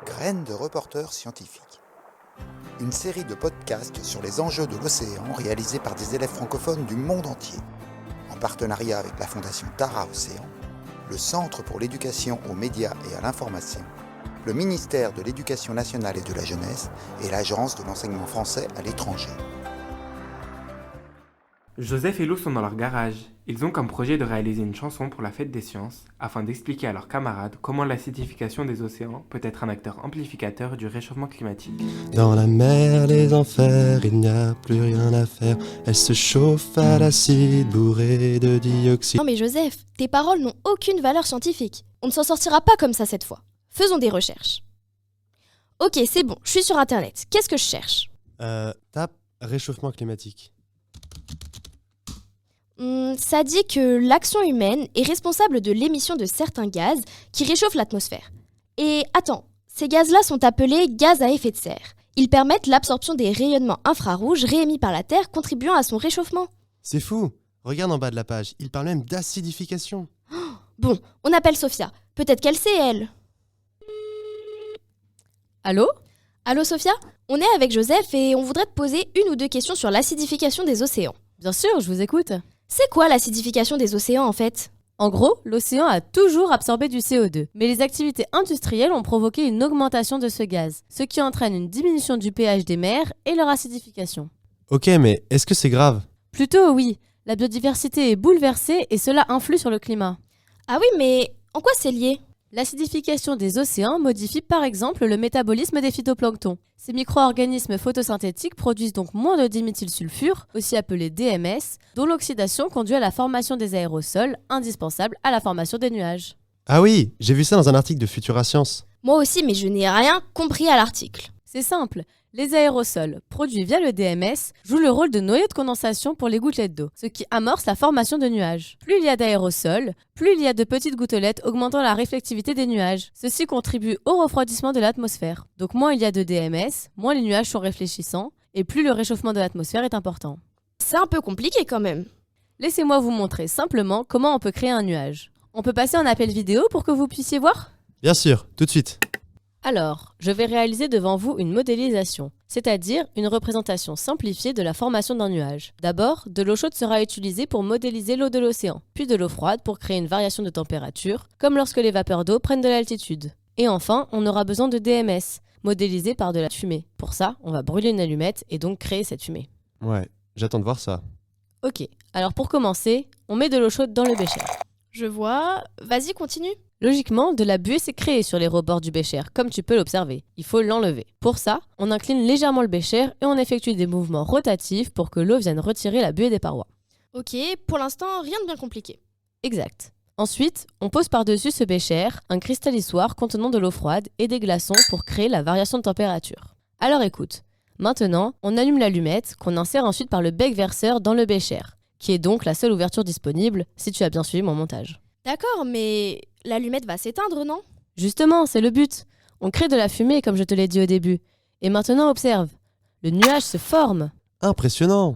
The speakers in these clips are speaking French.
Graines de reporters scientifiques. Une série de podcasts sur les enjeux de l'océan réalisés par des élèves francophones du monde entier, en partenariat avec la Fondation Tara Océan, le Centre pour l'éducation aux médias et à l'information, le ministère de l'Éducation nationale et de la jeunesse et l'Agence de l'enseignement français à l'étranger. Joseph et Lou sont dans leur garage. Ils ont comme projet de réaliser une chanson pour la fête des sciences afin d'expliquer à leurs camarades comment l'acidification des océans peut être un acteur amplificateur du réchauffement climatique. Dans la mer, les enfers, il n'y a plus rien à faire. Elle se chauffe à l'acide bourré de dioxyde. Non mais Joseph, tes paroles n'ont aucune valeur scientifique. On ne s'en sortira pas comme ça cette fois. Faisons des recherches. Ok, c'est bon, je suis sur internet. Qu'est-ce que je cherche ? Tape réchauffement climatique. Ça dit que l'action humaine est responsable de l'émission de certains gaz qui réchauffent l'atmosphère. Et attends, ces gaz-là sont appelés gaz à effet de serre. Ils permettent l'absorption des rayonnements infrarouges réémis par la Terre, contribuant à son réchauffement. C'est fou. Regarde en bas de la page, il parle même d'acidification. Bon, on appelle Sophia. Peut-être qu'elle sait, elle. Allô ? Allô Sophia ? On est avec Joseph et on voudrait te poser une ou deux questions sur l'acidification des océans. Bien sûr, je vous écoute. C'est quoi l'acidification des océans en fait ? En gros, l'océan a toujours absorbé du CO2, mais les activités industrielles ont provoqué une augmentation de ce gaz, ce qui entraîne une diminution du pH des mers et leur acidification. Ok, mais est-ce que c'est grave ? Plutôt oui, la biodiversité est bouleversée et cela influe sur le climat. Ah oui, mais en quoi c'est lié ? L'acidification des océans modifie par exemple le métabolisme des phytoplanctons. Ces micro-organismes photosynthétiques produisent donc moins de diméthylsulfure, aussi appelé DMS, dont l'oxydation conduit à la formation des aérosols, indispensables à la formation des nuages. Ah oui, j'ai vu ça dans un article de Futura Science. Moi aussi, mais je n'ai rien compris à l'article. C'est simple, les aérosols, produits via le DMS, jouent le rôle de noyau de condensation pour les gouttelettes d'eau, ce qui amorce la formation de nuages. Plus il y a d'aérosols, plus il y a de petites gouttelettes augmentant la réflectivité des nuages. Ceci contribue au refroidissement de l'atmosphère. Donc moins il y a de DMS, moins les nuages sont réfléchissants, et plus le réchauffement de l'atmosphère est important. C'est un peu compliqué quand même. Laissez-moi vous montrer simplement comment on peut créer un nuage. On peut passer en appel vidéo pour que vous puissiez voir ? Bien sûr, tout de suite. Alors, je vais réaliser devant vous une modélisation, c'est-à-dire une représentation simplifiée de la formation d'un nuage. D'abord, de l'eau chaude sera utilisée pour modéliser l'eau de l'océan, puis de l'eau froide pour créer une variation de température, comme lorsque les vapeurs d'eau prennent de l'altitude. Et enfin, on aura besoin de DMS, modélisé par de la fumée. Pour ça, on va brûler une allumette et donc créer cette fumée. Ouais, j'attends de voir ça. Ok, alors pour commencer, on met de l'eau chaude dans le bécher. Je vois. Vas-y, continue. Logiquement, de la buée s'est créée sur les rebords du bécher, comme tu peux l'observer. Il faut l'enlever. Pour ça, on incline légèrement le bécher et on effectue des mouvements rotatifs pour que l'eau vienne retirer la buée des parois. Ok, pour l'instant, rien de bien compliqué. Exact. Ensuite, on pose par-dessus ce bécher un cristallissoir contenant de l'eau froide et des glaçons pour créer la variation de température. Alors écoute, maintenant, on allume l'allumette qu'on insère ensuite par le bec verseur dans le bécher, qui est donc la seule ouverture disponible si tu as bien suivi mon montage. D'accord, mais l'allumette va s'éteindre, non ? Justement, c'est le but. On crée de la fumée, comme je te l'ai dit au début. Et maintenant, observe. Le nuage se forme. Impressionnant.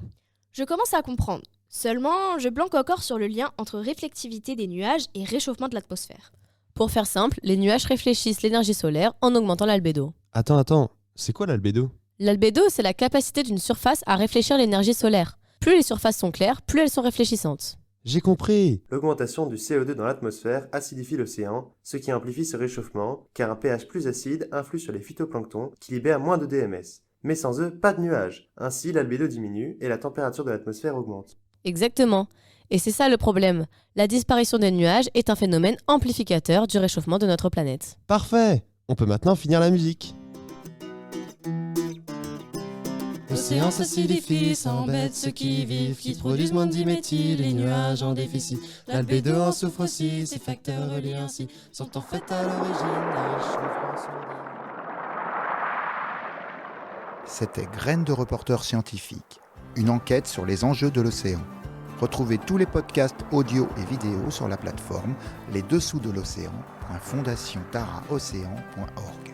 Je commence à comprendre. Seulement, je blanque encore sur le lien entre réflectivité des nuages et réchauffement de l'atmosphère. Pour faire simple, les nuages réfléchissent l'énergie solaire en augmentant l'albédo. Attends, c'est quoi l'albédo ? L'albédo, c'est la capacité d'une surface à réfléchir l'énergie solaire. Plus les surfaces sont claires, plus elles sont réfléchissantes. J'ai compris. L'augmentation du CO2 dans l'atmosphère acidifie l'océan, ce qui amplifie ce réchauffement, car un pH plus acide influe sur les phytoplanctons qui libèrent moins de DMS. Mais sans eux, pas de nuages. Ainsi, l'albédo diminue et la température de l'atmosphère augmente. Exactement. Et c'est ça le problème. La disparition des nuages est un phénomène amplificateur du réchauffement de notre planète. Parfait. On peut maintenant finir la musique. L'océan s'acidifie, s'embête ceux qui vivent, qui produisent moins de diméthyl, les nuages en déficit. L'albédo en souffre aussi, ces facteurs reliés ainsi sont en fait à l'origine d'un réchauffement soudain. C'était Graines de reporters scientifiques, une enquête sur les enjeux de l'océan. Retrouvez tous les podcasts audio et vidéo sur la plateforme lesdessous de l'océan.fondationtaraocéan.org.